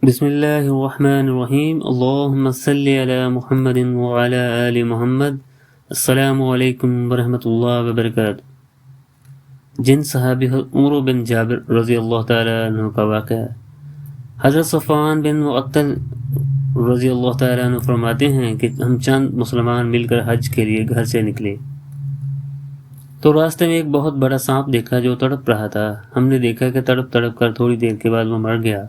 بسم اللہ الرحمن الرحیم، اللہم صلی علی محمد وعلی آل محمد۔ السلام علیکم ورحمۃ اللہ وبرکاتہ۔ جن صحابی عمر بن جابر رضی اللہ تعالیٰ عنہ کا واقعہ، حضرت صفوان بن معطل رضی اللہ تعالیٰ عنہ فرماتے ہیں کہ ہم چند مسلمان مل کر حج کے لیے گھر سے نکلے تو راستے میں ایک بہت بڑا سانپ دیکھا جو تڑپ رہا تھا۔ ہم نے دیکھا کہ تڑپ تڑپ کر تھوڑی دیر کے بعد وہ مر گیا۔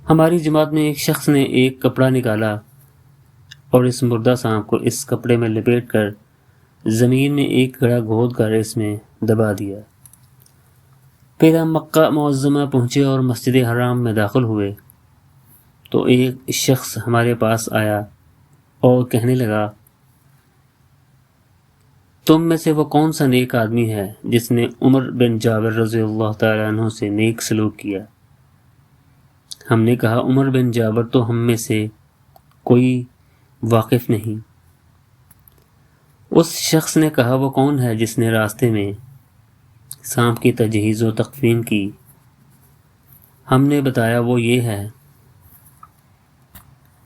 ہماری جماعت میں ایک شخص نے ایک کپڑا نکالا اور اس مردہ سانپ کو اس کپڑے میں لپیٹ کر زمین میں ایک گڑھا کھود کر اس میں دبا دیا۔ پھر ہم مکہ معظمہ پہنچے اور مسجد حرام میں داخل ہوئے تو ایک شخص ہمارے پاس آیا اور کہنے لگا، تم میں سے وہ کون سا نیک آدمی ہے جس نے عمر بن جابر رضی اللہ تعالیٰ عنہ سے نیک سلوک کیا؟ ہم نے کہا، عمر بن جابر تو ہم میں سے کوئی واقف نہیں۔ اس شخص نے کہا، وہ کون ہے جس نے راستے میں سانپ کی تجہیز و تکفین کی؟ ہم نے بتایا، وہ یہ ہے۔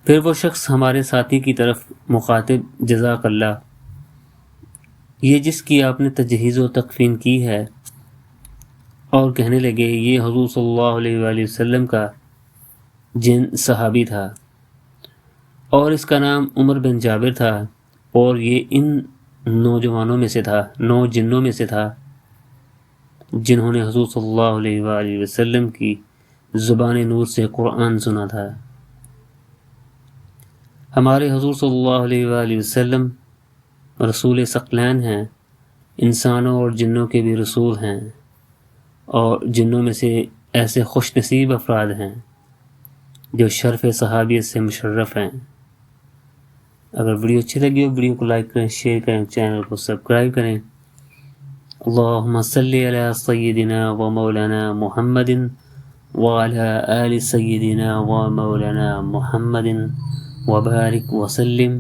پھر وہ شخص ہمارے ساتھی کی طرف مخاطب، جزاک اللہ، یہ جس کی آپ نے تجہیز و تکفین کی ہے، اور کہنے لگے، یہ حضور صلی اللہ علیہ وآلہ وسلم کا جن صحابی تھا اور اس کا نام عمر بن جابر تھا، اور یہ ان نوجوانوں میں سے تھا، 9 جنوں میں سے تھا جنہوں نے حضور صلی اللہ علیہ وآلہ وسلم کی زبان نور سے قرآن سنا تھا۔ ہمارے حضور صلی اللہ علیہ وآلہ وسلم رسول ثقلین ہیں، انسانوں اور جنوں کے بھی رسول ہیں، اور جنوں میں سے ایسے خوش نصیب افراد ہیں جو شرف صحابیت سے مشرف ہیں۔ اگر ویڈیو اچھی لگی ہو، ویڈیو کو لائک کریں، شیئر کریں، چینل کو سبسکرائب کریں۔ اللہم صلی علی سیدنا و مولانا محمد وعلی آل سیدنا و مولانا محمد وبارک وسلم۔